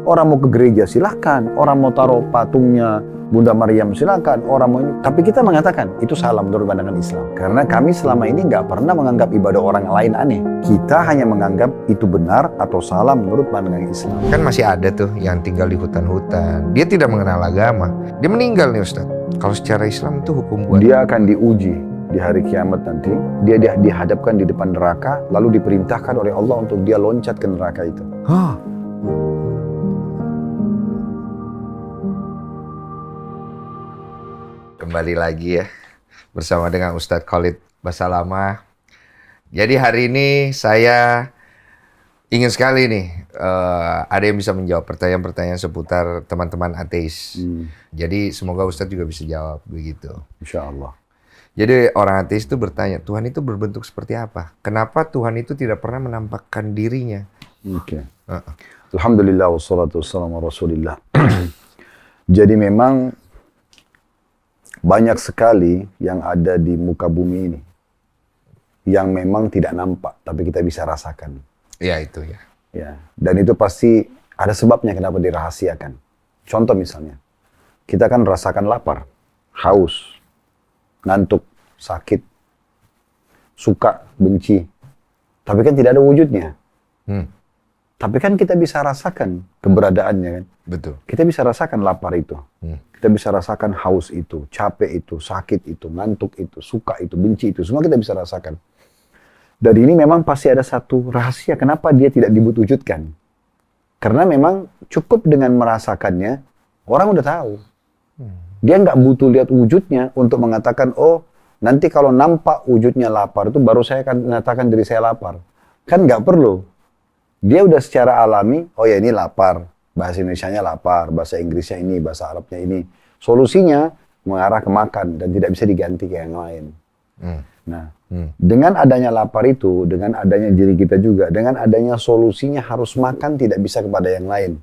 Orang mau ke gereja silakan, orang mau taruh patungnya Bunda Maryam silakan, orang mau ini. Tapi kita mengatakan itu salah menurut pandangan Islam. Karena kami selama ini nggak pernah menganggap ibadah orang lain aneh. Kita hanya menganggap itu benar atau salah menurut pandangan Islam. Kan masih ada tuh yang tinggal di hutan-hutan. Dia tidak mengenal agama. Dia meninggal nih Ustaz. Kalau secara Islam itu hukum buat dia akan diuji di hari kiamat nanti. Dia dihadapkan di depan neraka, lalu diperintahkan oleh Allah untuk dia loncat ke neraka itu. Kembali lagi ya bersama dengan Ustadz Khalid Basalamah. Jadi hari ini saya ingin sekali nih ada yang bisa menjawab pertanyaan-pertanyaan seputar teman-teman ateis. Jadi semoga Ustadz juga bisa jawab begitu. Insya Allah. Jadi orang ateis itu bertanya, Tuhan itu berbentuk seperti apa? Kenapa Tuhan itu tidak pernah menampakkan dirinya? Oke. Alhamdulillah wassalatu wassalamu ala Rasulillah. Jadi memang banyak sekali yang ada di muka bumi ini yang memang tidak nampak tapi kita bisa rasakan. Ya itu ya. Ya, dan itu pasti ada sebabnya kenapa dirahasiakan. Contoh misalnya, kita kan rasakan lapar, haus, ngantuk, sakit, suka, benci. Tapi kan tidak ada wujudnya. Tapi kan kita bisa rasakan keberadaannya kan. Betul. Kita bisa rasakan lapar itu. Kita bisa rasakan haus itu, capek itu, sakit itu, ngantuk itu, suka itu, benci itu. Semua kita bisa rasakan. Dan ini memang pasti ada satu rahasia kenapa dia tidak diwujudkan. Karena memang cukup dengan merasakannya, orang udah tahu. Dia nggak butuh lihat wujudnya untuk mengatakan, oh nanti kalau nampak wujudnya lapar itu baru saya akan mengatakan diri saya lapar. Kan nggak perlu. Dia udah secara alami, oh ya ini lapar. Bahasa Indonesianya lapar, bahasa Inggrisnya ini, bahasa Arabnya ini. Solusinya mengarah ke makan dan tidak bisa diganti kayak yang lain. Nah, dengan adanya lapar itu, dengan adanya diri kita juga, dengan adanya solusinya harus makan tidak bisa kepada yang lain.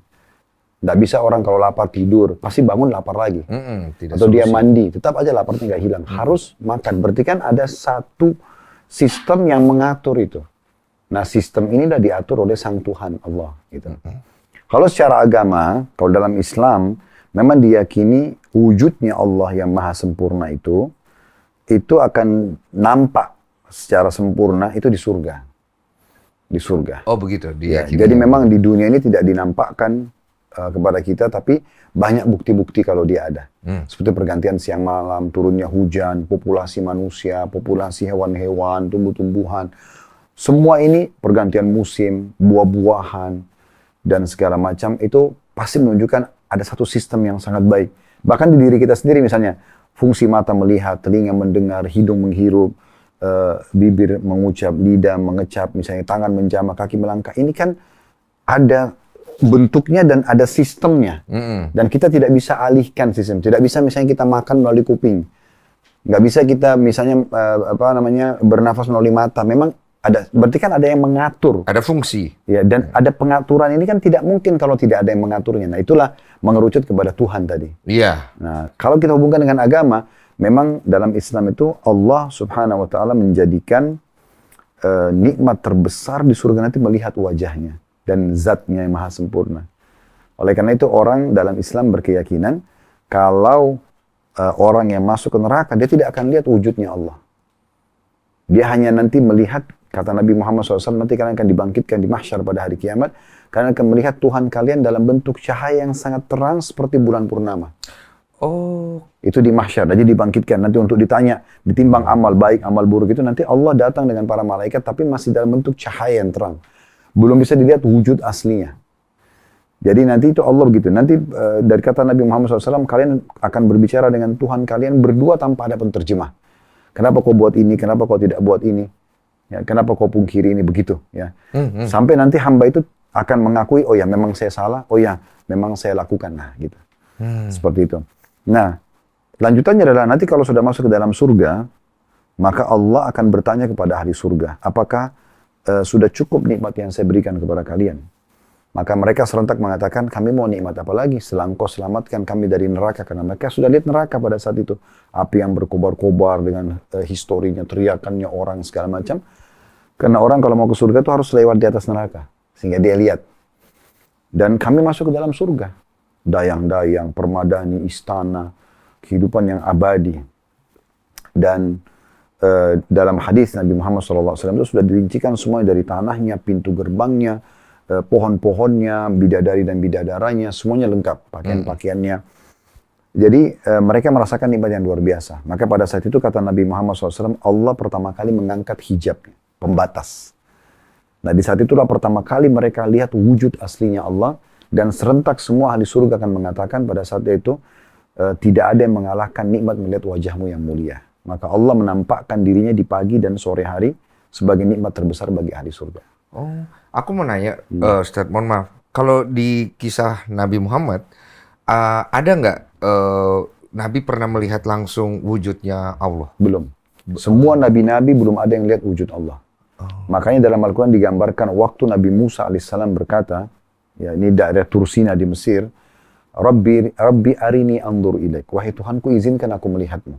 Nggak bisa orang kalau lapar tidur, pasti bangun lapar lagi. Atau solusi. dia mandi, tetap aja laparnya nggak hilang. Harus makan. Berarti kan ada satu sistem yang mengatur itu. Nah, sistem ini udah diatur oleh Sang Tuhan Allah. Gitu. Kalau secara agama, kalau dalam Islam, memang diyakini wujudnya Allah yang maha sempurna itu akan nampak secara sempurna itu di surga. Di surga. Oh begitu, Ya, jadi memang di dunia ini tidak dinampakkan kepada kita, tapi banyak bukti-bukti kalau dia ada. Seperti pergantian siang malam, turunnya hujan, populasi manusia, populasi hewan-hewan, tumbuh-tumbuhan. Semua ini pergantian musim, buah-buahan, dan segala macam itu pasti menunjukkan ada satu sistem yang sangat baik. Bahkan di diri kita sendiri misalnya, fungsi mata melihat, telinga mendengar, hidung menghirup, bibir mengucap, lidah mengecap, misalnya tangan menjamah, kaki melangkah. Ini kan ada bentuknya dan ada sistemnya. Dan kita tidak bisa alihkan sistem. Tidak bisa misalnya kita makan melalui kuping. Nggak bisa kita misalnya bernafas melalui mata. Memang ada, berarti kan ada yang mengatur. Ada fungsi. Ya, dan ada pengaturan ini kan tidak mungkin kalau tidak ada yang mengaturnya. Nah, itulah mengerucut kepada Tuhan tadi. Iya. Nah, kalau kita hubungkan dengan agama, memang dalam Islam itu Allah Subhanahu wa taala menjadikan nikmat terbesar di surga nanti melihat wajahnya dan zatnya yang maha sempurna. Oleh karena itu orang dalam Islam berkeyakinan kalau orang yang masuk ke neraka dia tidak akan lihat wujudnya Allah. Dia hanya nanti melihat, kata Nabi Muhammad SAW, nanti kalian akan dibangkitkan di mahsyar pada hari kiamat. Kalian akan melihat Tuhan kalian dalam bentuk cahaya yang sangat terang seperti bulan purnama. Oh. Itu di mahsyar. Jadi dibangkitkan nanti untuk ditanya, ditimbang amal baik, amal buruk itu. Nanti Allah datang dengan para malaikat tapi masih dalam bentuk cahaya yang terang. Belum bisa dilihat wujud aslinya. Jadi nanti itu Allah begitu. Nanti dari kata Nabi Muhammad SAW, kalian akan berbicara dengan Tuhan kalian berdua tanpa ada penterjemah. Kenapa kau buat ini? Kenapa kau tidak buat ini? Ya, kenapa kau pungkiri ini? Begitu. Ya. Sampai nanti hamba itu akan mengakui, oh ya memang saya salah, oh ya memang saya lakukan. Nah gitu. Seperti itu. Nah, lanjutannya adalah nanti kalau sudah masuk ke dalam surga, maka Allah akan bertanya kepada ahli surga, apakah sudah cukup nikmat yang saya berikan kepada kalian? Maka mereka serentak mengatakan, kami mau nikmat apa lagi? Setelah engkau selamatkan kami dari neraka. Karena mereka sudah lihat neraka pada saat itu. Api yang berkobar-kobar dengan historinya, teriakannya orang, segala macam. Karena orang kalau mau ke surga itu harus lewat di atas neraka. Sehingga dia lihat. Dan kami masuk ke dalam surga. Dayang-dayang, permadani, istana, kehidupan yang abadi. Dan dalam hadis Nabi Muhammad SAW itu sudah dirincikan semua dari tanahnya, pintu gerbangnya, pohon-pohonnya, bidadari dan bidadaranya, semuanya lengkap, pakaian-pakaiannya. Jadi mereka merasakan nikmat yang luar biasa. Maka pada saat itu kata Nabi Muhammad SAW, Allah pertama kali mengangkat hijabnya, pembatas. Nah di saat itulah pertama kali mereka lihat wujud aslinya Allah, dan serentak semua ahli surga akan mengatakan pada saat itu, tidak ada yang mengalahkan nikmat melihat wajahmu yang mulia. Maka Allah menampakkan dirinya di pagi dan sore hari sebagai nikmat terbesar bagi ahli surga. Oh, aku mau nanya, Ustaz, mohon maaf. Kalau di kisah Nabi Muhammad, ada nggak Nabi pernah melihat langsung wujudnya Allah? Belum. Semua nabi-nabi belum ada yang lihat wujud Allah. Makanya dalam Al-Quran digambarkan waktu Nabi Musa alaihissalam berkata, ya ini daerah Tursina di Mesir, Rabbi arini andur ilaik. Wahai Tuhanku, izinkan aku melihatmu.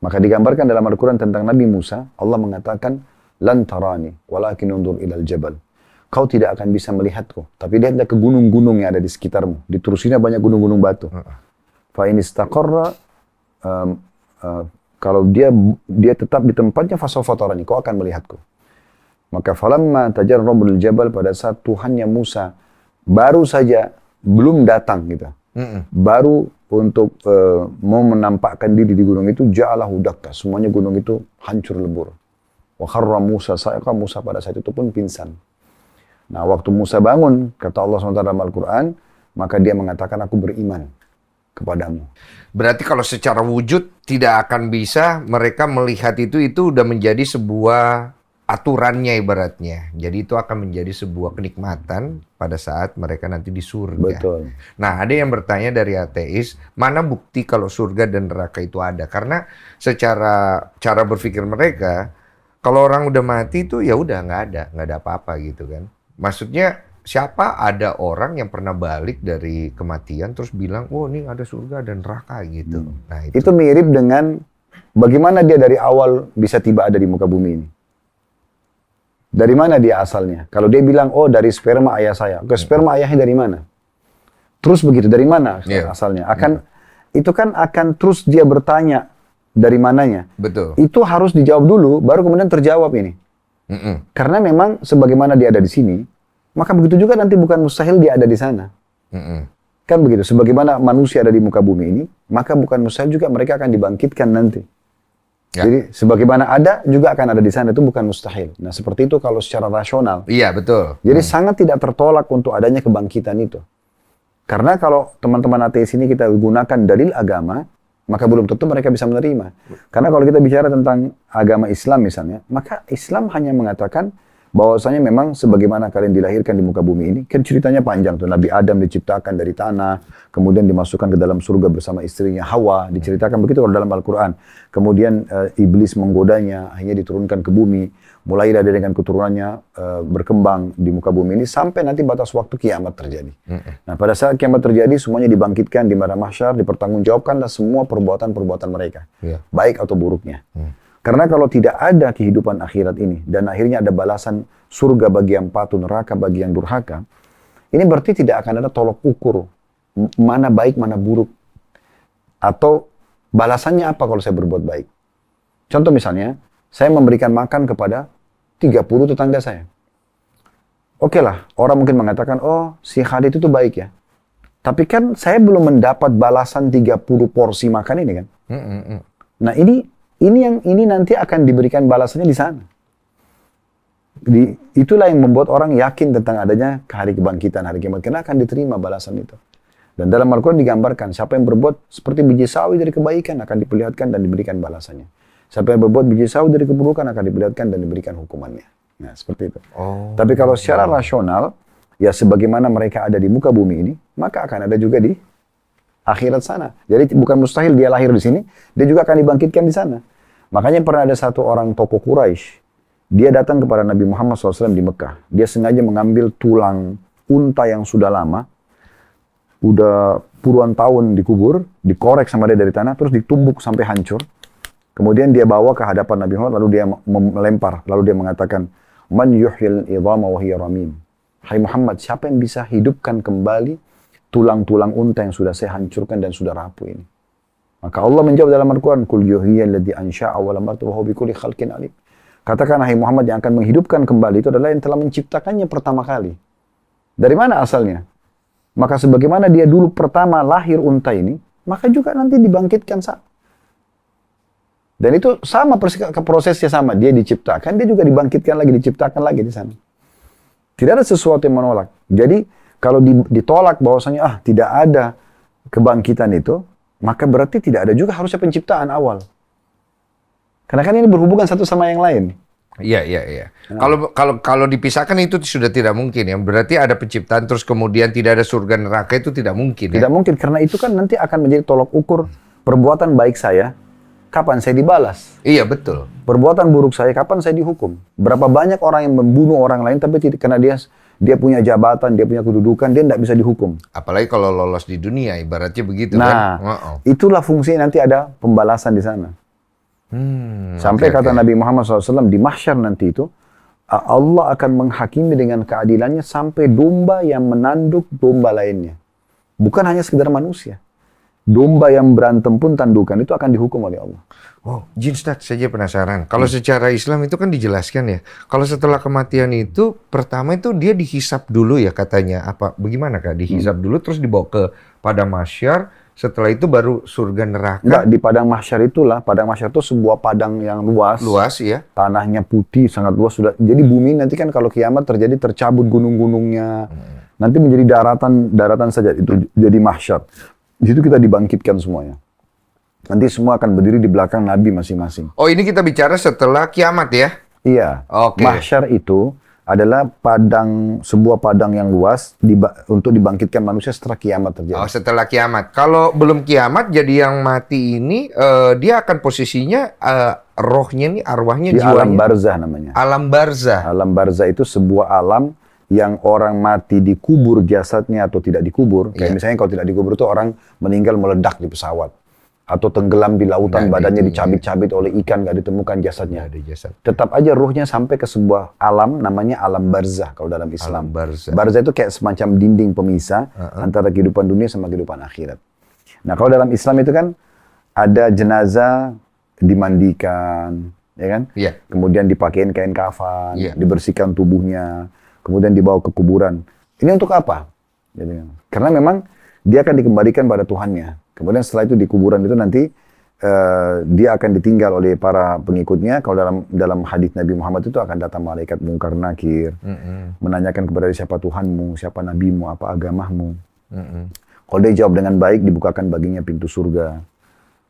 Maka digambarkan dalam Al-Quran tentang Nabi Musa, Allah mengatakan, lan tarani, walakin undur ilal jabal. Kau tidak akan bisa melihatku, tapi lihatlah ke gunung-gunung yang ada di sekitarmu. Di Tursina banyak gunung-gunung batu. Fa in istaqarra, kalau dia tetap di tempatnya, fasawfa tarani, kau akan melihatku. Maka falamma tajarra bil jabal, pada saat Tuhannya Musa baru saja belum datang gitu. Baru untuk mau menampakkan diri di gunung itu, ja'alahu dakka, semuanya gunung itu hancur lebur. Wa kharra Musa sa'iqa, Musa pada saat itu pun pingsan. Nah, waktu Musa bangun, kata Allah SWT dalam Al-Quran, maka dia mengatakan, aku beriman kepadamu. Berarti kalau secara wujud tidak akan bisa mereka melihat itu udah menjadi sebuah aturannya ibaratnya. Jadi itu akan menjadi sebuah kenikmatan pada saat mereka nanti di surga. Betul. Nah, ada yang bertanya dari ateis, mana bukti kalau surga dan neraka itu ada? Karena secara cara berpikir mereka, kalau orang udah mati itu ya udah nggak ada apa-apa gitu kan. Maksudnya siapa ada orang yang pernah balik dari kematian terus bilang, oh ini ada surga dan neraka gitu. Nah, itu mirip dengan bagaimana dia dari awal bisa tiba ada di muka bumi ini. Dari mana dia asalnya? Kalau dia bilang, oh dari sperma ayah saya. Oke, sperma ayahnya dari mana? Terus begitu, dari mana asalnya? Itu kan akan terus dia bertanya dari mananya. Betul. Itu harus dijawab dulu, baru kemudian terjawab ini. Karena memang sebagaimana dia ada di sini, maka begitu juga nanti bukan mustahil dia ada di sana. Kan begitu, sebagaimana manusia ada di muka bumi ini, maka bukan mustahil juga mereka akan dibangkitkan nanti. Ya. Jadi sebagaimana ada juga akan ada di sana, itu bukan mustahil. Nah seperti itu kalau secara rasional. Iya betul. Jadi sangat tidak tertolak untuk adanya kebangkitan itu. Karena kalau teman-teman ateis ini kita gunakan dalil agama, maka belum tentu mereka bisa menerima. Karena kalau kita bicara tentang agama Islam misalnya, maka Islam hanya mengatakan bahwasanya memang sebagaimana kalian dilahirkan di muka bumi ini, kan ceritanya panjang tuh. Nabi Adam diciptakan dari tanah, kemudian dimasukkan ke dalam surga bersama istrinya Hawa, diceritakan begitu kalau dalam Al-Quran. Kemudian iblis menggodanya, akhirnya diturunkan ke bumi, mulai dari dengan keturunannya berkembang di muka bumi ini sampai nanti batas waktu kiamat terjadi. Nah pada saat kiamat terjadi, semuanya dibangkitkan di padang mahsyar, dipertanggungjawabkanlah semua perbuatan-perbuatan mereka, baik atau buruknya. Karena kalau tidak ada kehidupan akhirat ini, dan akhirnya ada balasan surga bagi yang patuh, neraka bagi yang durhaka, ini berarti tidak akan ada tolok ukur, mana baik, mana buruk. Atau balasannya apa kalau saya berbuat baik. Contoh misalnya, saya memberikan makan kepada 30 tetangga saya. Oke lah, orang mungkin mengatakan, oh si Khalid itu baik ya. Tapi kan saya belum mendapat balasan 30 porsi makan ini kan. Nah ini nanti akan diberikan balasannya di sana. Itulah yang membuat orang yakin tentang adanya hari kebangkitan, hari kiamat. Karena akan diterima balasan itu. Dan dalam Al-Quran digambarkan, siapa yang berbuat seperti biji sawi dari kebaikan akan diperlihatkan dan diberikan balasannya. Siapa yang berbuat biji sawi dari keburukan akan diperlihatkan dan diberikan hukumannya. Nah seperti itu. Tapi kalau secara rasional, ya sebagaimana mereka ada di muka bumi ini, maka akan ada juga di akhirat sana. Jadi bukan mustahil dia lahir di sini, dia juga akan dibangkitkan di sana. Makanya pernah ada satu orang tokoh Quraisy, dia datang kepada Nabi Muhammad SAW di Mekah. Dia sengaja mengambil tulang unta yang sudah lama, udah puluhan tahun dikubur, dikorek sama dia dari tanah, terus ditumbuk sampai hancur. Kemudian dia bawa ke hadapan Nabi Muhammad, lalu dia melempar, lalu dia mengatakan, Man yuhyil idhama wa hiya ramim. Hai Muhammad, siapa yang bisa hidupkan kembali tulang-tulang unta yang sudah saya hancurkan dan sudah rapuh ini? Maka Allah menjawab dalam Al-Quran, Qul yuhiyya alladhi ansha'a wa lam wa huwa bikulli khalqin alim. Katakan, hai Muhammad, yang akan menghidupkan kembali itu adalah yang telah menciptakannya pertama kali. Dari mana asalnya? Maka sebagaimana dia dulu pertama lahir unta ini, maka juga nanti dibangkitkan sama. Dan itu sama prosesnya sama. Dia diciptakan, dia juga dibangkitkan lagi, diciptakan lagi di sana. Tidak ada sesuatu yang menolak. Jadi kalau ditolak bahwasanya tidak ada kebangkitan itu, maka berarti tidak ada juga harusnya penciptaan awal. Karena kan ini berhubungan satu sama yang lain. Iya. Kalau dipisahkan itu sudah tidak mungkin ya. Berarti ada penciptaan terus kemudian tidak ada surga neraka, itu tidak mungkin ya. Tidak mungkin, karena itu kan nanti akan menjadi tolok ukur perbuatan baik saya, kapan saya dibalas. Iya, betul. Perbuatan buruk saya, kapan saya dihukum. Berapa banyak orang yang membunuh orang lain tapi karena dia punya jabatan, dia punya kedudukan, dia tidak bisa dihukum. Apalagi kalau lolos di dunia, ibaratnya begitu kan. Itulah fungsinya, nanti ada pembalasan di sana. Sampai kata Nabi Muhammad SAW, di mahsyar nanti itu, Allah akan menghakimi dengan keadilannya sampai domba yang menanduk domba lainnya. Bukan hanya sekedar manusia. Domba yang berantem pun tandukan itu akan dihukum oleh Allah. Oh, Jin Ustaz, saya penasaran. Kalau secara Islam itu kan dijelaskan ya. Kalau setelah kematian itu, pertama itu dia dihisap dulu ya katanya. Apa? Bagaimana Kak? Dihisap dulu terus dibawa ke padang mahsyar. Setelah itu baru surga neraka. Enggak, di padang mahsyar itulah. Padang mahsyar itu sebuah padang yang luas. Luas ya. Tanahnya putih, sangat luas. Jadi bumi nanti kan kalau kiamat terjadi tercabut gunung-gunungnya. Nanti menjadi daratan saja. Itu jadi mahsyar. Di situ kita dibangkitkan semuanya. Nanti semua akan berdiri di belakang Nabi masing-masing. Oh, ini kita bicara setelah kiamat ya? Iya. Oke. Mahsyar itu adalah sebuah padang yang luas untuk dibangkitkan manusia setelah kiamat terjadi. Oh, setelah kiamat. Kalau belum kiamat, jadi yang mati ini, dia akan posisinya, rohnya nih, arwahnya, di jiwanya. alam barzah namanya. Alam barzah. Alam barzah itu sebuah alam yang orang mati dikubur jasadnya atau tidak dikubur. Kayak misalnya kalau tidak dikubur itu orang meninggal meledak di pesawat. Atau tenggelam di lautan, badannya dicabit-cabit oleh ikan, nggak ditemukan jasadnya. Ada jasad. Tetap aja ruhnya sampai ke sebuah alam, namanya alam barzah kalau dalam Islam. Alam barzah. Barzah itu kayak semacam dinding pemisah antara kehidupan dunia sama kehidupan akhirat. Nah kalau dalam Islam itu kan ada jenazah dimandikan, ya kan? Iya. Kemudian dipakein kain kafan, Iya. dibersihkan tubuhnya, kemudian dibawa ke kuburan. Ini untuk apa? Jadi, karena memang dia akan dikembalikan pada Tuhannya. Kemudian setelah itu di kuburan itu nanti dia akan ditinggal oleh para pengikutnya. Kalau dalam hadis Nabi Muhammad itu akan datang malaikat mungkar nakir, menanyakan kepada dia siapa Tuhanmu, siapa nabimu, apa agamamu. Kalau dia jawab dengan baik, dibukakan baginya pintu surga.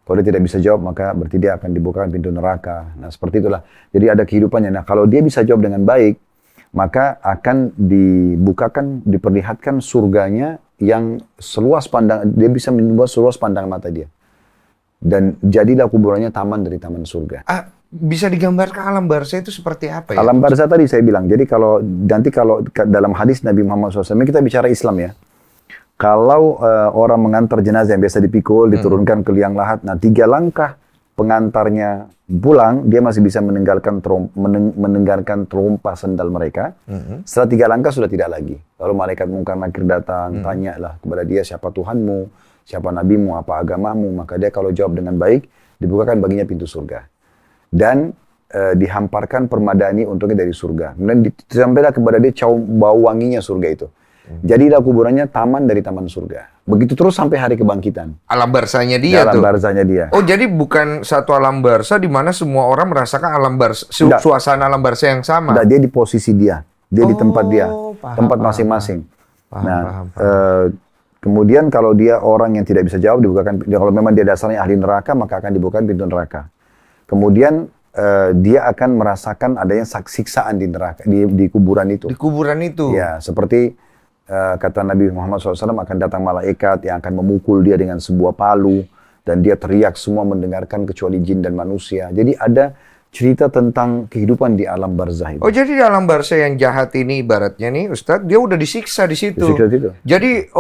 Kalau dia tidak bisa jawab, maka berarti dia akan dibukakan pintu neraka. Nah seperti itulah. Jadi ada kehidupannya. Nah kalau dia bisa jawab dengan baik, maka akan diperlihatkan surganya yang seluas pandang, dia bisa membuat seluas pandang mata dia. Dan jadilah kuburannya taman dari taman surga. Bisa digambarkan alam barzah itu seperti apa ya? Alam barzah tadi saya bilang, jadi kalau dalam hadis Nabi Muhammad SAW, kita bicara Islam ya. Kalau orang mengantar jenazah yang biasa dipikul, diturunkan ke liang lahat, nah 3 langkah pengantarnya pulang, dia masih bisa mendengarkan trompa sendal mereka. Setelah 3 langkah sudah tidak lagi. Lalu malaikat mungkar nakir datang, tanyalah kepada dia siapa Tuhanmu, siapa nabimu, apa agamamu. Maka dia kalau jawab dengan baik, dibukakan baginya pintu surga. Dan dihamparkan permadani untuknya dari surga. Kemudian disampaikan kepada dia bau wanginya surga itu. Jadilah kuburannya taman dari taman surga. Begitu terus sampai hari kebangkitan. Alam barzahnya dia alam tuh. barzahnya dia. Oh, jadi bukan satu alam barzah di mana semua orang merasakan alam barzah, suasana alam barzah yang sama. Nah, dia di posisi dia. Dia di tempat dia. Tempat masing-masing. Paham. Kemudian kalau dia orang yang tidak bisa jawab, dibukakan. Kalau memang dia dasarnya ahli neraka, maka akan dibukakan pintu neraka. Kemudian dia akan merasakan adanya siksaan di neraka, di kuburan itu. Di kuburan itu. Ya, seperti kata Nabi Muhammad SAW, akan datang malaikat yang akan memukul dia dengan sebuah palu, dan dia teriak, semua mendengarkan kecuali jin dan manusia. Jadi ada cerita tentang kehidupan di alam barzah itu. Oh, jadi di alam barzah yang jahat ini ibaratnya nih Ustadz, dia udah disiksa di situ. Disiksa di situ. Jadi,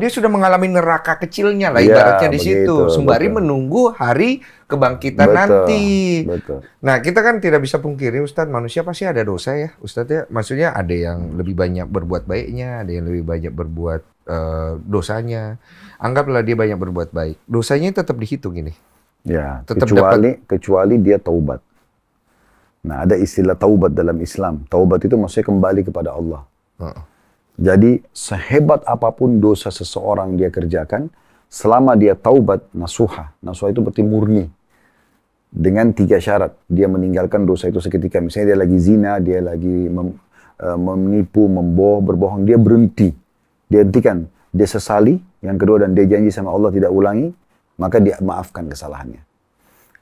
dia sudah mengalami neraka kecilnya lah Ya, ibaratnya di situ. begitu, Sembari betul. menunggu hari kebangkitan Betul, nanti. betul. Nah, kita kan tidak bisa pungkiri Ustadz, manusia pasti ada dosa ya Ustadz ya. Maksudnya ada yang lebih banyak berbuat baiknya, ada yang lebih banyak berbuat dosanya. Anggaplah dia banyak berbuat baik. Dosanya tetap dihitung ini. Ya, Tetap kecuali dia taubat. Nah, ada istilah taubat dalam Islam. Taubat itu maksudnya kembali kepada Allah. Jadi, sehebat apapun dosa seseorang dia kerjakan, selama dia taubat, nasuha. Nasuha itu berarti murni. Dengan 3 syarat. Dia meninggalkan dosa itu seketika. Misalnya dia lagi zina, dia lagi menipu, berbohong. Dia berhenti. Dia hentikan. Dia sesali. Yang kedua, dan dia janji sama Allah tidak ulangi. Maka dia maafkan kesalahannya.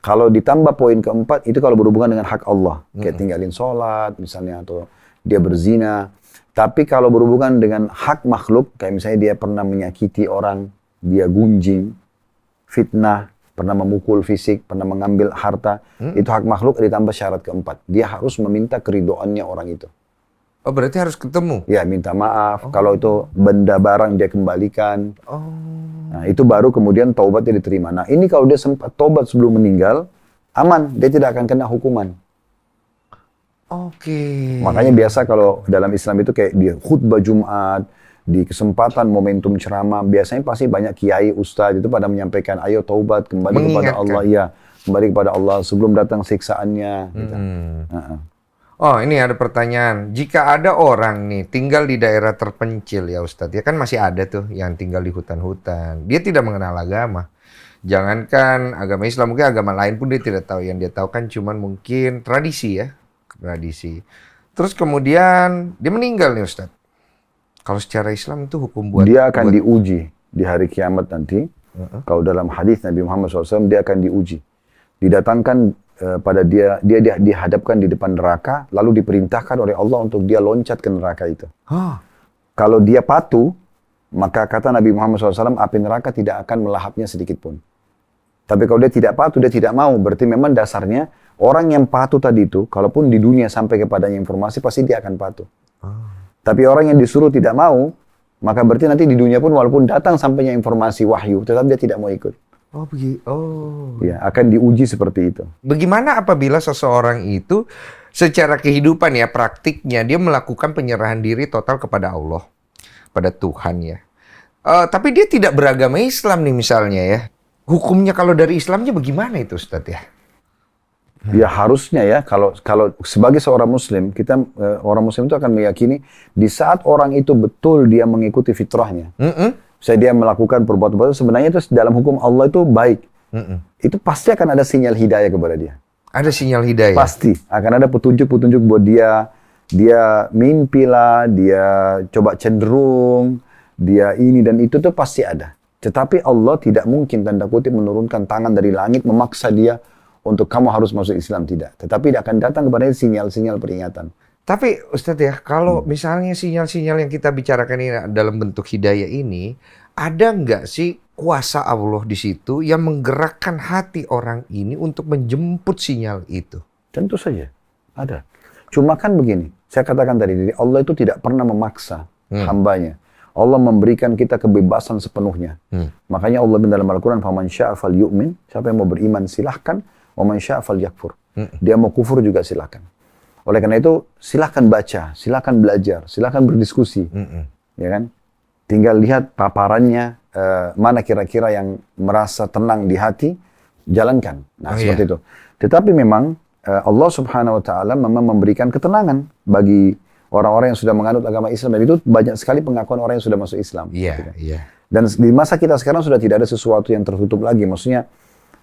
Kalau ditambah poin keempat, itu kalau berhubungan dengan hak Allah. Kayak tinggalin sholat misalnya, atau dia berzina. Tapi kalau berhubungan dengan hak makhluk, kayak misalnya dia pernah menyakiti orang, dia gunjing, fitnah, pernah memukul fisik, pernah mengambil harta, itu hak makhluk, ditambah syarat keempat. Dia harus meminta keridoannya orang itu. Oh, berarti harus ketemu? Ya, minta maaf. Kalau itu benda barang dia kembalikan. Nah, itu baru kemudian taubatnya diterima. Nah, ini kalau dia sempat taubat sebelum meninggal, aman. Dia tidak akan kena hukuman. Oke. Makanya biasa kalau dalam Islam itu kayak di khutbah Jumat, di kesempatan momentum ceramah, biasanya pasti banyak kiai, ustadz itu pada menyampaikan, ayo taubat, kembali kepada Allah. Ya, kembali kepada Allah sebelum datang siksaannya. Gitu. Oh, ini ada pertanyaan. Jika ada orang nih tinggal di daerah terpencil ya Ustadz, ya kan masih ada tuh yang tinggal di hutan-hutan. Dia tidak mengenal agama. Jangankan agama Islam, mungkin agama lain pun dia tidak tahu. Yang dia tahu kan cuman mungkin tradisi ya. Tradisi. Terus kemudian dia meninggal nih Ustadz. Kalau secara Islam itu hukum dia akan diuji di hari kiamat nanti. Kalau dalam hadis Nabi Muhammad SAW, dia akan diuji. Didatangkan pada dia dihadapkan di depan neraka, lalu diperintahkan oleh Allah untuk dia loncat ke neraka itu. Kalau dia patuh, maka kata Nabi Muhammad SAW, api neraka tidak akan melahapnya sedikit pun. Tapi kalau dia tidak patuh, dia tidak mau, berarti memang dasarnya orang yang patuh tadi itu, kalaupun di dunia sampai kepadanya informasi, pasti dia akan patuh. Tapi orang yang disuruh tidak mau, maka berarti nanti di dunia pun walaupun datang sampainya informasi wahyu, tetap dia tidak mau ikut. Oh, begitu. Oh. Ya, akan diuji seperti itu. Bagaimana apabila seseorang itu secara kehidupan ya, praktiknya dia melakukan penyerahan diri total kepada Allah, pada Tuhan ya. Tapi dia tidak beragama Islam nih misalnya ya. Hukumnya kalau dari Islamnya bagaimana itu Ustadz ya? Ya harusnya ya, kalau sebagai seorang Muslim, kita orang Muslim itu akan meyakini di saat orang itu betul dia mengikuti fitrahnya. Saya dia melakukan perbuatan sebenarnya itu dalam hukum Allah itu baik. Itu pasti akan ada sinyal hidayah kepada dia. Ada sinyal hidayah? Pasti. Akan ada petunjuk-petunjuk buat dia. Dia mimpi lah, dia coba cenderung, dia ini dan itu tuh pasti ada. Tetapi Allah tidak mungkin tanda kutip menurunkan tangan dari langit memaksa dia untuk kamu harus masuk Islam, tidak. Tetapi akan datang kepadanya sinyal-sinyal peringatan. Tapi Ustadz ya, kalau misalnya sinyal-sinyal yang kita bicarakan ini dalam bentuk hidayah ini, ada nggak sih kuasa Allah di situ yang menggerakkan hati orang ini untuk menjemput sinyal itu? Tentu saja, ada. Cuma kan begini, saya katakan tadi, Allah itu tidak pernah memaksa hambanya. Allah memberikan kita kebebasan sepenuhnya. Makanya Allah dalam Al-Quran, "Faman syaa falyu'min", siapa yang mau beriman silahkan, "wa man syaa falyakfur". Dia mau kufur juga silahkan. Oleh karena itu, silahkan baca, silahkan belajar, silahkan berdiskusi. Ya kan? Tinggal lihat paparannya, mana kira-kira yang merasa tenang di hati, jalankan. Nah, seperti itu. Tetapi memang, Allah Subhanahu Wa Ta'ala memang memberikan ketenangan bagi orang-orang yang sudah menganut agama Islam. Dan itu banyak sekali pengakuan orang yang sudah masuk Islam. Iya. Dan di masa kita sekarang sudah tidak ada sesuatu yang tertutup lagi. Maksudnya,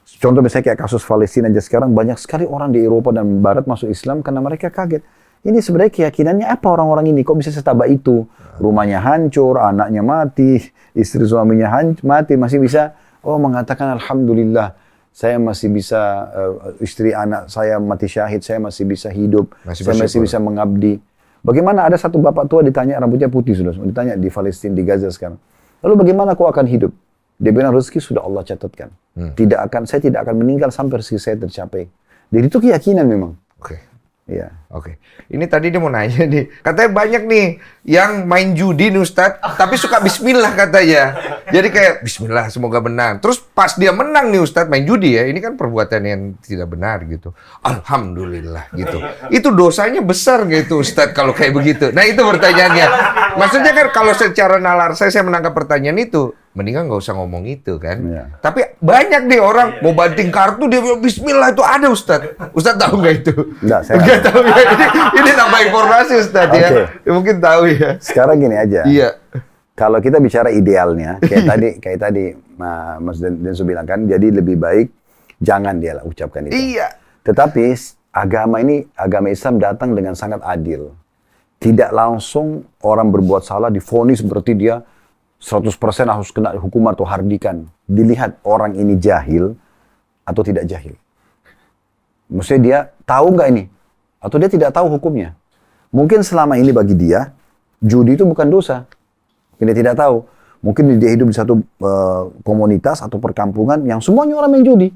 contoh misalnya kayak kasus Palestina aja sekarang, banyak sekali orang di Eropa dan Barat masuk Islam karena mereka kaget. Ini sebenarnya keyakinannya apa orang-orang ini? Kok bisa setabah itu? Rumahnya hancur, anaknya mati, istri suaminya mati, masih bisa mengatakan Alhamdulillah, saya masih bisa, istri anak saya mati syahid, saya masih bisa hidup, saya masih bisa mengabdi. Bagaimana ada satu bapak tua ditanya, rambutnya putih sudah, ditanya di Palestina, di Gaza sekarang. Lalu bagaimana kau akan hidup? Dia bilang rezeki sudah Allah catatkan. Saya tidak akan meninggal sampai rezeki saya tercapai. Jadi itu keyakinan memang. Oke. Iya. Oke, ini tadi dia mau nanya nih, katanya banyak nih yang main judi nih Ustadz, tapi suka bismillah katanya. Jadi kayak bismillah semoga menang. Terus pas dia menang nih Ustadz main judi ya, ini kan perbuatan yang tidak benar gitu. Alhamdulillah gitu. Itu dosanya besar nggak itu Ustadz kalau kayak begitu? Nah itu pertanyaannya. Maksudnya kan kalau secara nalar saya menangkap pertanyaan itu, mendingan nggak usah ngomong itu kan. Iya. Tapi banyak nih orang mau banting kartu dia bilang bismillah itu ada Ustadz. Ustadz tahu nggak itu? Enggak, saya Nggak tahu ya. Ini nambah informasi Ustadz ya. Oke. Ya. Mungkin tahu ya. Sekarang gini aja. Iya. Kalau kita bicara idealnya, kayak tadi Mas Densu bilang kan, jadi lebih baik jangan dia lah ucapkan itu. Iya. Tetapi agama Islam datang dengan sangat adil. Tidak langsung orang berbuat salah divonis berarti dia 100% harus kena hukuman atau hardikan. Dilihat orang ini jahil atau tidak jahil. Maksudnya dia tahu nggak ini? Atau dia tidak tahu hukumnya. Mungkin selama ini bagi dia, judi itu bukan dosa. Mungkin dia tidak tahu. Mungkin dia hidup di satu komunitas atau perkampungan yang semuanya orang main judi.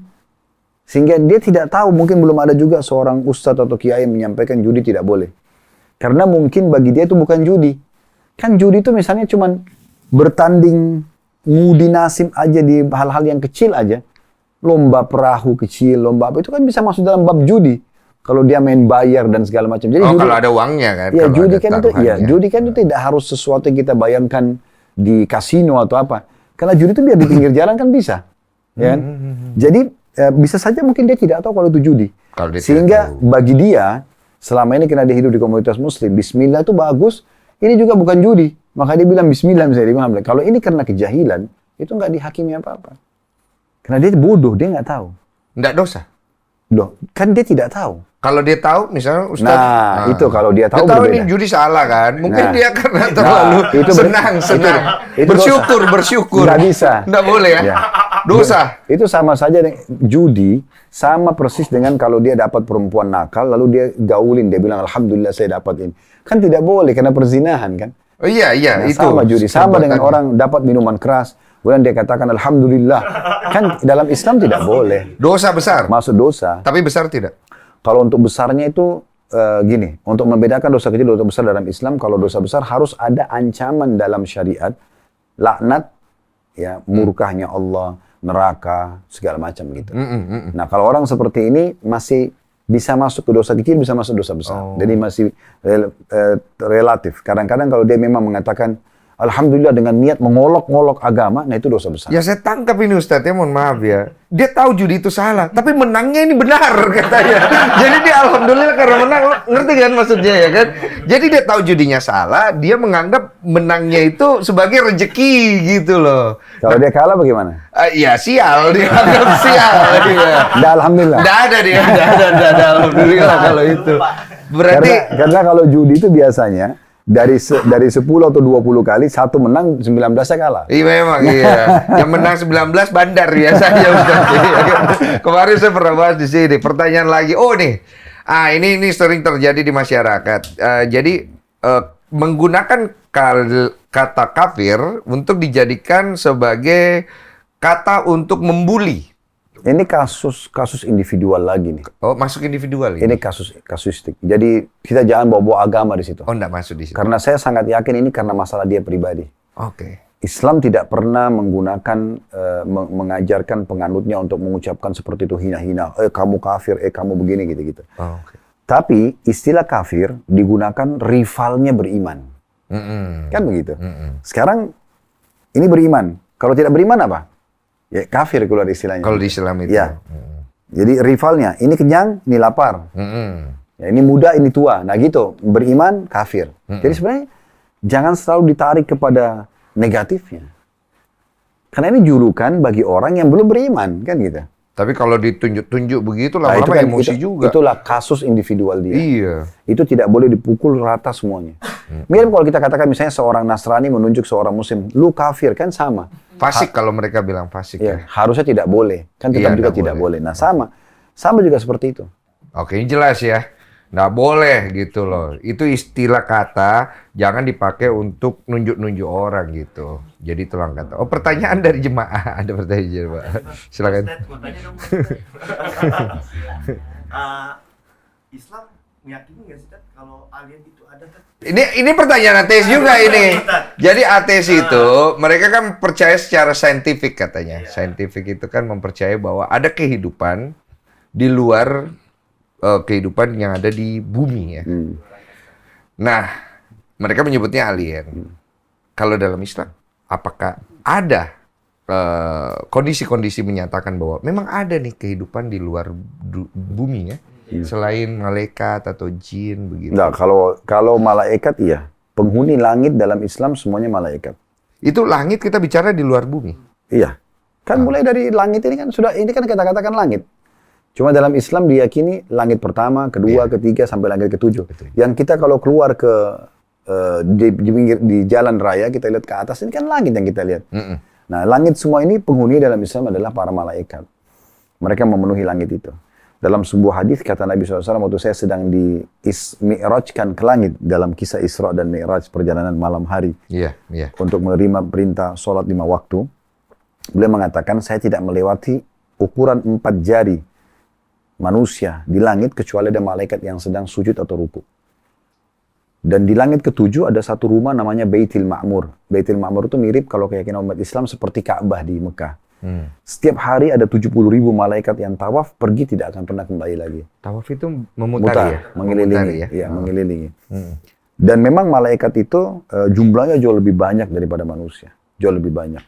Sehingga dia tidak tahu, mungkin belum ada juga seorang ustadz atau kiai yang menyampaikan judi tidak boleh. Karena mungkin bagi dia itu bukan judi. Kan judi itu misalnya cuman bertanding ngudi nasib aja di hal-hal yang kecil aja. Lomba perahu kecil, lomba apa, itu kan bisa masuk dalam bab judi. Kalau dia main bayar dan segala macam. Jadi judi, kalau ada uangnya kan? Ya, kalau judi ada kan itu, ya, taruhannya. judi kan itu tidak harus sesuatu yang kita bayangkan di kasino atau apa. Karena judi itu biar di pinggir jalan kan bisa. Ya kan? Jadi bisa saja mungkin dia tidak tahu kalau itu judi. Kalau dia tidak Sehingga tahu. bagi dia, selama ini karena dia hidup di komunitas muslim, bismillah itu bagus, ini juga bukan judi. Maka dia bilang bismillah misalnya, dia bilang, kalau ini karena kejahilan, itu nggak dihakimi apa-apa. Karena dia bodoh, dia nggak tahu. Nggak dosa. Loh, kan dia tidak tahu. Kalau dia tahu, misalnya Ustadz. Nah, itu kalau dia tahu ini berbeda. judi salah kan? Mungkin Nah. dia karena terlalu itu senang. itu Bersyukur. Nggak bisa. Nggak boleh ya? Ya. Dosa. Itu sama saja dengan judi, sama persis dengan kalau dia dapat perempuan nakal, lalu dia gaulin, dia bilang alhamdulillah saya dapat ini. Kan tidak boleh karena perzinahan kan? Oh iya, Nah, itu. sama judi, sama dengan perbuatannya. orang dapat minuman keras, kemudian dia katakan alhamdulillah. Kan dalam Islam tidak boleh. Dosa besar. Masuk dosa. Tapi besar tidak? Kalau untuk besarnya itu gini, untuk membedakan dosa kecil dan dosa besar dalam Islam, kalau dosa besar harus ada ancaman dalam syariat, laknat, ya murkahnya Allah, neraka, segala macam gitu. Nah kalau orang seperti ini masih bisa masuk ke dosa kecil, bisa masuk dosa besar. Jadi masih relatif. Kadang-kadang kalau dia memang mengatakan alhamdulillah dengan niat mengolok-olok agama, nah itu dosa besar. Ya saya tangkap ini Ustadz, ya mohon maaf ya. Dia tahu judi itu salah, tapi menangnya ini benar katanya. Jadi dia alhamdulillah karena menang, ngerti kan maksudnya ya kan? Jadi dia tahu judinya salah, dia menganggap menangnya itu sebagai rezeki gitu loh. Kalau dia kalah bagaimana? Ya sial, dia anggap sial dia. Nah, alhamdulillah. Nggak ada dia, nggak ada alhamdulillah kalau itu. Berarti Karena kalau judi itu biasanya dari 10 atau 20 kali, satu menang, 19-nya kalah. iya memang iya. Yang menang 19 bandar biasanya Ustaz. Iya kan? Kemarin saya pernah bahas di sini. Pertanyaan lagi. Oh nih. Ini sering terjadi di masyarakat. Jadi menggunakan kata kafir untuk dijadikan sebagai kata untuk membuli. Ini kasus individual lagi nih. Oh, masuk individual Ini kasusistik. Jadi kita jangan bawa-bawa agama di situ. Oh, enggak masuk di situ. Karena saya sangat yakin ini karena masalah dia pribadi. Oke. Islam tidak pernah menggunakan, mengajarkan penganutnya untuk mengucapkan seperti itu hina-hina. Kamu kafir, kamu begini, gitu-gitu. Oh, oke. Tapi istilah kafir digunakan rivalnya beriman. Kan begitu. Sekarang ini beriman. Kalau tidak beriman apa? Ya kafir keluar istilahnya. Kalau di Islam itu. Ya. Jadi rivalnya, ini kenyang, ini lapar. Ya, ini muda, ini tua. Nah gitu, beriman, kafir. Jadi sebenarnya jangan selalu ditarik kepada negatifnya. Karena ini julukan bagi orang yang belum beriman, kan gitu. Tapi kalau ditunjuk-tunjuk begitu Nah, lama-lama emosi juga. Itulah kasus individual dia. Iya. Itu tidak boleh dipukul rata semuanya. Mirip kalau kita katakan misalnya seorang Nasrani menunjuk seorang Muslim, lu kafir, kan sama. Fasik kalau mereka bilang fasik Ya, ya. harusnya tidak boleh. Kan tetap Iya, juga nggak tidak boleh. boleh. Nah sama juga seperti itu. Oke, ini jelas ya. Nggak boleh gitu loh. Itu istilah kata, jangan dipakai untuk nunjuk-nunjuk orang gitu. Jadi tulang kata. Oh, pertanyaan dari jemaah. Ada pertanyaan jemaah. Silakan. Islam meyakini nggak sih Tat, kalau alien itu ada Tat? Ini pertanyaan ateis juga ini. Jadi ateis itu mereka kan percaya secara saintifik katanya. Saintifik itu kan mempercayai bahwa ada kehidupan di luar kehidupan yang ada di bumi ya. Nah, mereka menyebutnya alien. Kalau dalam Islam, apakah ada kondisi-kondisi menyatakan bahwa memang ada nih kehidupan di luar bumi ya? Selain malaikat atau jin begitu. Enggak, kalau malaikat iya. Penghuni langit dalam Islam semuanya malaikat. Itu langit kita bicara di luar bumi. Iya. Kan mulai dari langit ini kan kan kita katakan langit. Cuma dalam Islam diyakini langit pertama, kedua, ketiga sampai langit ketujuh. Betul. Yang kita kalau keluar ke di jalan raya kita lihat ke atas ini kan langit yang kita lihat. Nah, langit semua ini penghuni dalam Islam adalah para malaikat. Mereka memenuhi langit itu. Dalam sebuah hadis kata Nabi SAW waktu saya sedang mi'rajkan ke langit dalam kisah Isra dan Mi'raj perjalanan malam hari untuk menerima perintah sholat 5 waktu, beliau mengatakan saya tidak melewati ukuran 4 jari manusia di langit kecuali ada malaikat yang sedang sujud atau ruku. Dan di langit ketujuh ada satu rumah namanya Baitul Ma'mur. Baitul Ma'mur itu mirip kalau keyakinan umat Islam seperti Ka'bah di Mekah. Setiap hari ada 70.000 malaikat yang tawaf, pergi tidak akan pernah kembali lagi. Tawaf itu memutari ya? Mengelilingi. Ya, mengelilingi. Dan memang malaikat itu jumlahnya jauh lebih banyak daripada manusia. Jauh lebih banyak.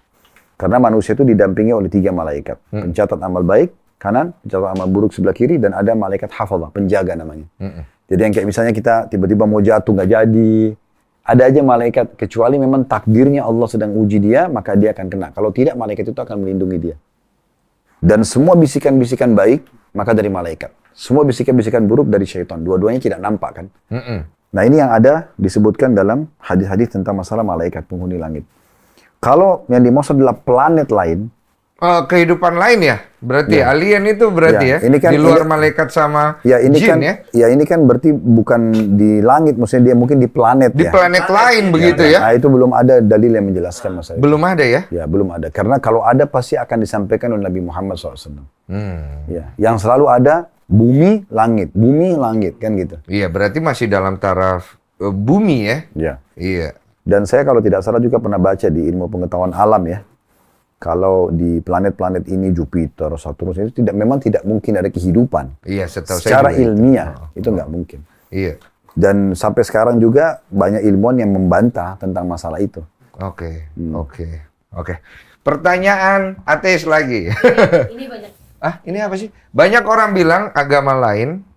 Karena manusia itu didampingi oleh 3 malaikat. Pencatat amal baik, kanan, pencatat amal buruk sebelah kiri, dan ada malaikat hafadhah, penjaga namanya. Jadi yang kayak misalnya kita tiba-tiba mau jatuh nggak jadi, ada aja malaikat, kecuali memang takdirnya Allah sedang uji dia, maka dia akan kena. Kalau tidak, malaikat itu akan melindungi dia. Dan semua bisikan-bisikan baik, maka dari malaikat. Semua bisikan-bisikan buruk dari syaitan. Dua-duanya tidak nampak kan. Nah ini yang ada disebutkan dalam hadis-hadis tentang masalah malaikat penghuni langit. Kalau yang dimaksud adalah planet lain, kehidupan lain ya? Berarti alien itu berarti ya? Ini kan, di luar malaikat sama ini jin kan, ya? Ya ini kan berarti bukan di langit, maksudnya dia mungkin di planet Di planet lain begitu ya? Nah itu belum ada dalil yang menjelaskan masalah itu. Belum ada ya? Ya belum ada, karena kalau ada pasti akan disampaikan oleh Nabi Muhammad SAW. Ya, yang selalu ada bumi, langit kan gitu. Iya, berarti masih dalam taraf bumi ya? Ya. Iya. Dan saya kalau tidak salah juga pernah baca di ilmu pengetahuan alam ya. Kalau di planet-planet ini Jupiter, Saturnus itu memang tidak mungkin ada kehidupan. Iya, setahu secara saya ilmiah itu nggak mungkin. Iya. Dan sampai sekarang juga banyak ilmuwan yang membantah tentang masalah itu. Oke. Pertanyaan ateis lagi. Ini banyak. Ini apa sih? Banyak orang bilang agama lain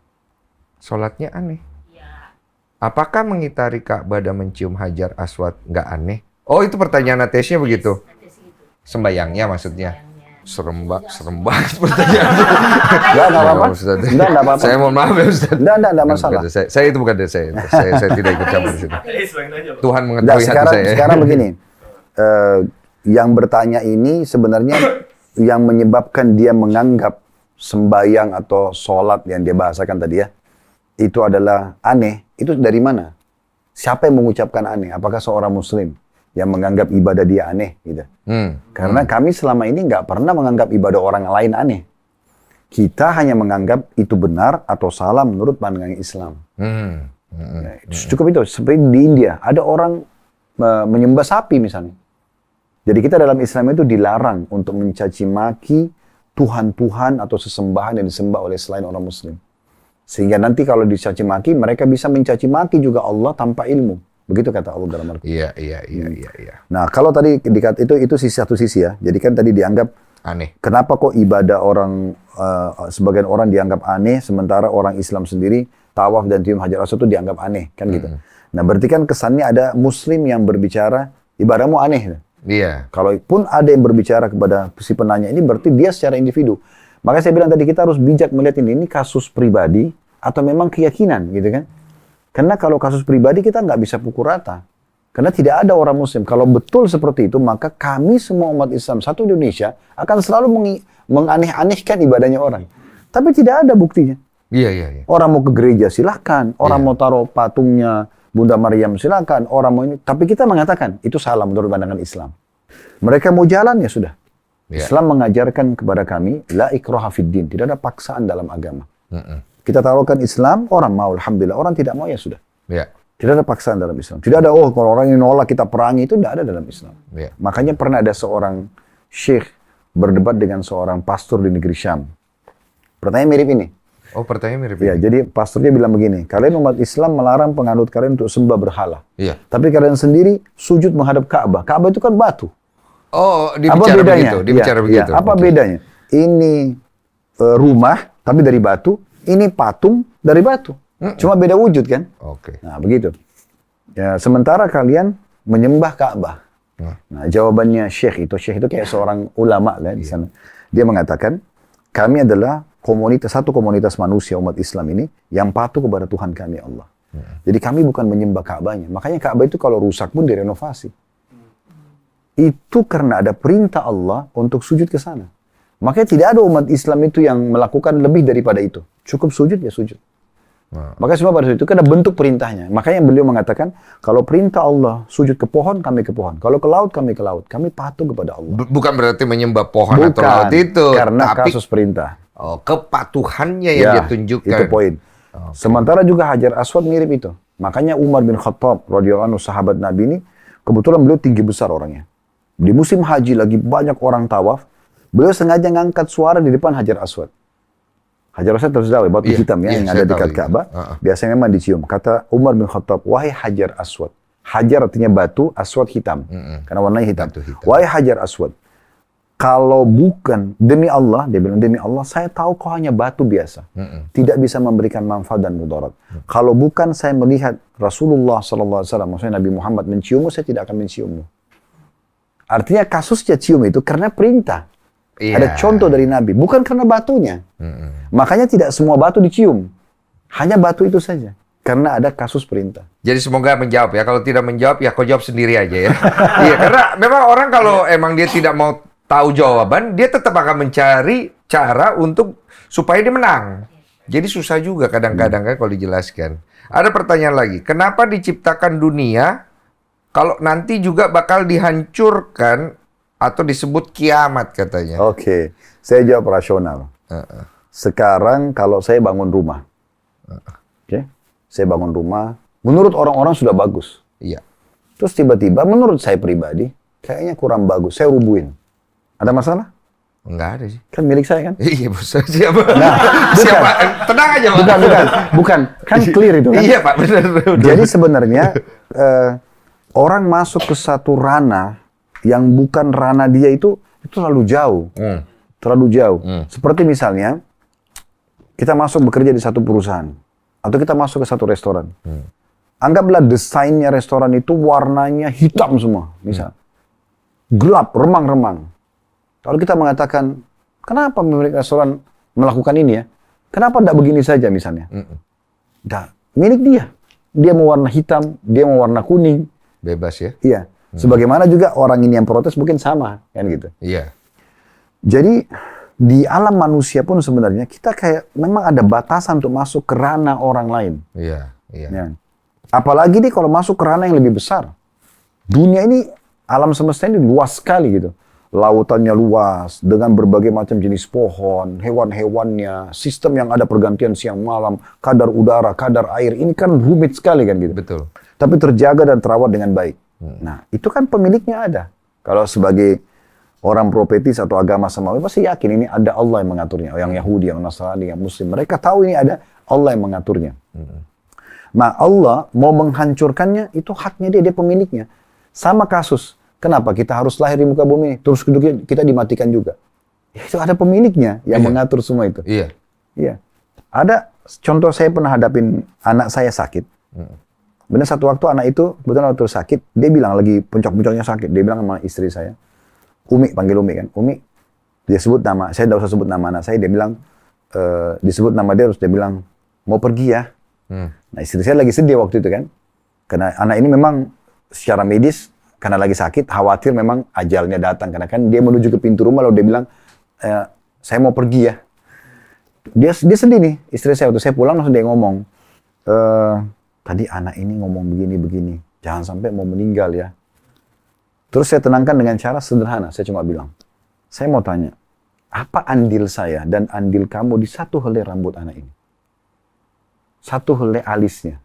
sholatnya aneh. Ya. Apakah mengitari Ka'bah dan mencium Hajar Aswad nggak aneh? Oh, itu pertanyaan ateisnya begitu. Sembayangnya maksudnya. Serem banget pertanyaannya. Nggak apa-apa. Nggak apa-apa. Saya mohon maaf ya Ustaz. Nggak masalah. Saya itu bukan dari saya. Saya tidak ikut campur di situ. Tuhan mengetahui hati saya. Sekarang begini. Yang bertanya ini sebenarnya yang menyebabkan dia menganggap sembayang atau sholat yang dia bahasakan tadi ya, itu adalah aneh. Itu dari mana? Siapa yang mengucapkan aneh? Apakah seorang muslim yang menganggap ibadah dia aneh gitu? Karena kami selama ini nggak pernah menganggap ibadah orang lain aneh. Kita hanya menganggap itu benar atau salah menurut pandangan Islam. Cukup itu. Seperti di India, ada orang menyembah sapi misalnya. Jadi kita dalam Islam itu dilarang untuk mencaci maki Tuhan-Tuhan atau sesembahan yang disembah oleh selain orang Muslim. Sehingga nanti kalau dicaci maki, mereka bisa mencaci maki juga Allah tanpa ilmu. Begitu kata Allah dalam Al-Quran. Iya. Nah, kalau tadi dikata itu satu sisi ya. Jadi kan tadi dianggap Aneh. Kenapa kok ibadah orang sebagian orang dianggap aneh, sementara orang Islam sendiri tawaf dan cium Hajar Aswad itu dianggap aneh, kan gitu. Nah, berarti kan kesannya ada Muslim yang berbicara ibadahmu aneh. Iya. Kalaupun ada yang berbicara kepada si penanya ini, berarti dia secara individu. Makanya saya bilang tadi kita harus bijak melihat ini kasus pribadi atau memang keyakinan, gitu kan? Karena kalau kasus pribadi kita nggak bisa pukul rata. Karena tidak ada orang Muslim. Kalau betul seperti itu, maka kami semua umat Islam satu Indonesia akan selalu menganeh-anehkan ibadahnya orang. Tapi tidak ada buktinya. Iya. Orang mau ke gereja silakan, orang mau taruh patungnya Bunda Maryam silakan, orang mau ini. Tapi kita mengatakan itu salah menurut pandangan Islam. Mereka mau jalan ya sudah. Islam mengajarkan kepada kami la ikraha fid din, tidak ada paksaan dalam agama. Kita taruhkan Islam, orang mau, alhamdulillah. Orang tidak mau, ya sudah. Iya. Tidak ada paksaan dalam Islam. Tidak ada, oh kalau orang yang nolak kita perangi, itu tidak ada dalam Islam. Iya. Makanya pernah ada seorang syekh berdebat dengan seorang pastor di negeri Syam. Pertanyaan mirip ini. Oh, pertanyaan mirip Ya, ini. jadi pastornya bilang begini, kalian umat Islam melarang penganut kalian untuk sembah berhala. Iya. Tapi kalian sendiri sujud menghadap Ka'bah. Ka'bah itu kan batu. Oh, Apa dibicara bedanya? begitu, dibicara Ya, begitu. ya. Apa Oke. bedanya? Ini rumah, tapi dari batu. Ini patung dari batu. Cuma beda wujud kan? Oke. Nah, begitu. Ya, sementara kalian menyembah Ka'bah. Nah, jawabannya Syekh itu kayak seorang ulama lah di sana. Dia mengatakan, kami adalah satu komunitas manusia umat Islam ini yang patuh kepada Tuhan kami Allah. Jadi kami bukan menyembah Ka'bahnya. Makanya Ka'bah itu kalau rusak pun direnovasi. Itu karena ada perintah Allah untuk sujud ke sana. Makanya tidak ada umat Islam itu yang melakukan lebih daripada itu. Cukup sujud ya sujud. Maka semua pada saat itu kan ada bentuk perintahnya. Makanya beliau mengatakan, kalau perintah Allah sujud ke pohon, kami ke pohon. Kalau ke laut, kami ke laut. Kami patuh kepada Allah. Bukan berarti menyembah pohon atau laut itu. Karena tapi kasus perintah. Kepatuhannya yang dia tunjukkan. Itu poin. Sementara juga Hajar Aswad mirip itu. Makanya Umar bin Khattab, radhiyallahu anhu, sahabat Nabi ini, kebetulan beliau tinggi besar orangnya. Di musim haji lagi banyak orang tawaf, beliau sengaja ngangkat suara di depan Hajar Aswad. Hajar Aswad terus tahu, batu hitam ya, yang ada dekat Ka'bah. Biasanya memang dicium. Kata Umar bin Khattab, wahai Hajar Aswad. Hajar artinya batu, Aswad hitam. Karena warnanya hitam. Wahai Hajar Aswad, kalau bukan demi Allah, dia bilang demi Allah, saya tahu kau hanya batu biasa. Tidak bisa memberikan manfaat dan mudarat. Kalau bukan saya melihat Rasulullah SAW, maksudnya Nabi Muhammad menciummu, saya tidak akan menciummu. Artinya kasusnya cium itu karena perintah. Ada contoh dari Nabi, bukan karena batunya. Makanya tidak semua batu dicium. Hanya batu itu saja. Karena ada kasus perintah. Jadi semoga menjawab ya. Kalau tidak menjawab, ya kau jawab sendiri aja ya. Iya, karena memang orang kalau emang dia tidak mau tahu jawaban, dia tetap akan mencari cara untuk supaya dia menang. Jadi susah juga kadang-kadang kan kalau dijelaskan. Ada pertanyaan lagi, kenapa diciptakan dunia kalau nanti juga bakal dihancurkan atau disebut kiamat katanya? Oke, saya jawab rasional. Sekarang kalau saya bangun rumah, oke, saya bangun rumah, menurut orang-orang sudah bagus. Iya. Terus tiba-tiba menurut saya pribadi, kayaknya kurang bagus, saya rubuhin. Ada masalah? Enggak ada sih. Kan milik saya kan? Iya, bos. Siapa? Nah, Siapa? Tenang aja, Pak. Bukan. Kan clear itu kan? Iya, Pak. Benar. Jadi sebenarnya orang masuk ke satu ranah yang bukan ranah dia itu terlalu jauh. Terlalu jauh. Seperti misalnya, kita masuk bekerja di satu perusahaan. Atau kita masuk ke satu restoran. Anggaplah desainnya restoran itu warnanya hitam semua. Misal. Gelap, remang-remang. Kalau kita mengatakan, kenapa pemilik restoran melakukan ini ya? Kenapa tidak begini saja misalnya? Nah, milik dia. Dia mau warna hitam, dia mau warna kuning. Bebas ya? Iya. Sebagaimana juga orang ini yang protes mungkin sama. Kan gitu. Iya. Jadi, di alam manusia pun sebenarnya, kita kayak memang ada batasan untuk masuk ke ranah orang lain. Iya. Iya. Ya. Apalagi nih kalau masuk ke ranah yang lebih besar. Dunia ini, alam semesta ini luas sekali gitu. Lautannya luas, dengan berbagai macam jenis pohon, hewan-hewannya, sistem yang ada pergantian siang malam, kadar udara, kadar air, ini kan rumit sekali kan gitu. Betul. Tapi terjaga dan terawat dengan baik. Nah, itu kan pemiliknya ada. Kalau sebagai orang profetis atau agama samawi, pasti yakin ini ada Allah yang mengaturnya. Yang Yahudi, yang Nasrani, yang Muslim, mereka tahu ini ada Allah yang mengaturnya. Nah, Allah mau menghancurkannya, itu haknya dia pemiliknya. Sama kasus. Kenapa kita harus lahir di muka bumi ini? Terus kita dimatikan juga. Itu ada pemiliknya yang mengatur semua itu. Iya. Iya. Ada contoh saya pernah hadapin anak saya sakit. Benar satu waktu anak itu kebetulan waktu sakit, dia bilang lagi puncak-puncaknya sakit. Dia bilang sama istri saya, Umi, panggil Umi kan. Umi, dia sebut nama, saya tidak usah sebut nama anak saya. Dia bilang, disebut nama dia terus dia bilang, mau pergi ya. Nah istri saya lagi sedih waktu itu kan. Karena anak ini memang secara medis, karena lagi sakit, khawatir memang ajalnya datang. Karena kan dia menuju ke pintu rumah, lalu dia bilang, saya mau pergi ya. Dia sedih nih, istri saya. Waktu saya pulang, langsung dia ngomong, tadi anak ini ngomong begini-begini, jangan sampai mau meninggal ya. Terus saya tenangkan dengan cara sederhana, saya cuma bilang, saya mau tanya, apa andil saya dan andil kamu di satu helai rambut anak ini? satu helai alisnya,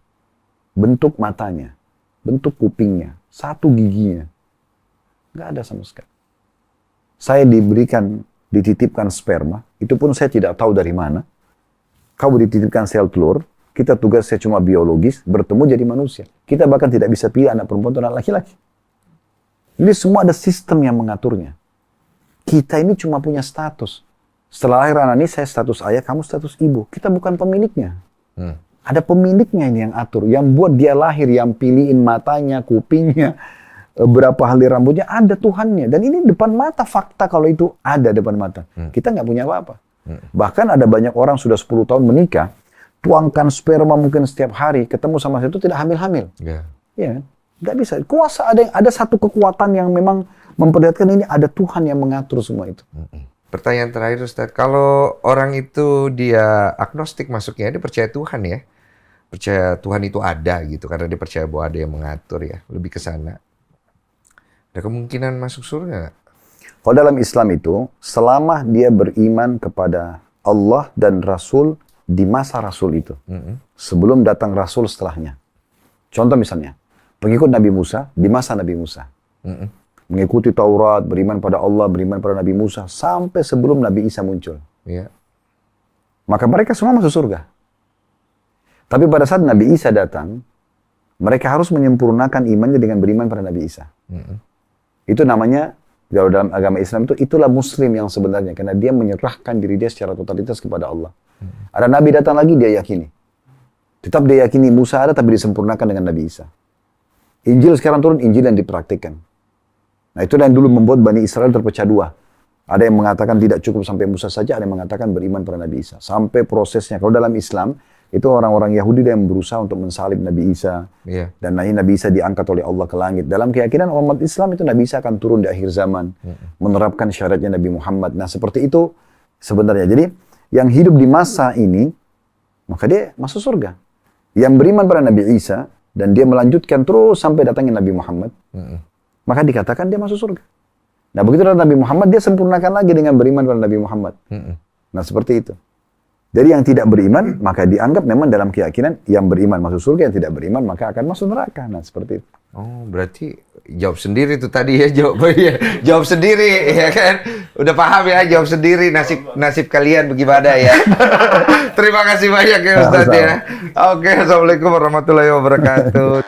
bentuk matanya, bentuk kupingnya, satu giginya. Nggak ada sama sekali. Saya dititipkan sperma, itu pun saya tidak tahu dari mana. Kau dititipkan sel telur, kita tugasnya cuma biologis, bertemu jadi manusia. Kita bahkan tidak bisa pilih anak perempuan atau anak laki-laki. Ini semua ada sistem yang mengaturnya. Kita ini cuma punya status. Setelah lahir anak ini, saya status ayah, kamu status ibu. Kita bukan pemiliknya. Ada pemiliknya ini yang atur, yang buat dia lahir, yang pilihin matanya, kupingnya, berapa helai rambutnya, ada Tuhannya. Dan ini depan mata fakta kalau itu ada depan mata. Kita nggak punya apa-apa. Bahkan ada banyak orang sudah 10 tahun menikah, tuangkan sperma mungkin setiap hari, ketemu sama saya itu tidak hamil-hamil. Iya kan? Nggak bisa. Kuasa ada satu kekuatan yang memang memperlihatkan ini ada Tuhan yang mengatur semua itu. Pertanyaan terakhir Ustaz, kalau orang itu dia agnostik masuknya, dia percaya Tuhan ya? Percaya Tuhan itu ada gitu, karena dia percaya bahwa ada yang mengatur ya, lebih ke sana. Ada kemungkinan masuk surga nggak? Kalau dalam Islam itu, selama dia beriman kepada Allah dan Rasul di masa Rasul itu, sebelum datang Rasul setelahnya. Contoh misalnya, pengikut Nabi Musa di masa Nabi Musa. Mengikuti Taurat, beriman pada Allah, beriman pada Nabi Musa, sampai sebelum Nabi Isa muncul. Maka mereka semua masuk surga. Tapi pada saat Nabi Isa datang, mereka harus menyempurnakan imannya dengan beriman pada Nabi Isa. Itu namanya, kalau dalam agama Islam itu, itulah Muslim yang sebenarnya. Karena dia menyerahkan diri dia secara totalitas kepada Allah. Ada Nabi datang lagi, dia yakini. Tetap dia yakini Musa ada, tapi disempurnakan dengan Nabi Isa. Injil sekarang turun, Injil yang dipraktikkan. Nah itu yang dulu membuat Bani Israel terpecah dua. Ada yang mengatakan tidak cukup sampai Musa saja, ada yang mengatakan beriman pada Nabi Isa. Sampai prosesnya, kalau dalam Islam, itu orang-orang Yahudi yang berusaha untuk mensalib Nabi Isa. Dan Nabi Isa diangkat oleh Allah ke langit. Dalam keyakinan umat Islam itu Nabi Isa akan turun di akhir zaman. Menerapkan syariatnya Nabi Muhammad. Nah seperti itu sebenarnya. Jadi yang hidup di masa ini, maka dia masuk surga. Yang beriman pada Nabi Isa, dan dia melanjutkan terus sampai datangnya Nabi Muhammad, maka dikatakan dia masuk surga. Nah begitu datang Nabi Muhammad, dia sempurnakan lagi dengan beriman pada Nabi Muhammad. Nah seperti itu. Jadi yang tidak beriman, maka dianggap memang dalam keyakinan yang beriman masuk surga, yang tidak beriman maka akan masuk neraka. Nah seperti itu. Oh berarti jawab sendiri tuh tadi ya, jawab sendiri ya kan. Udah paham ya, jawab sendiri, nasib kalian bagaimana ya. Terima kasih banyak ya Ustaz ya. Oke, assalamualaikum warahmatullahi wabarakatuh.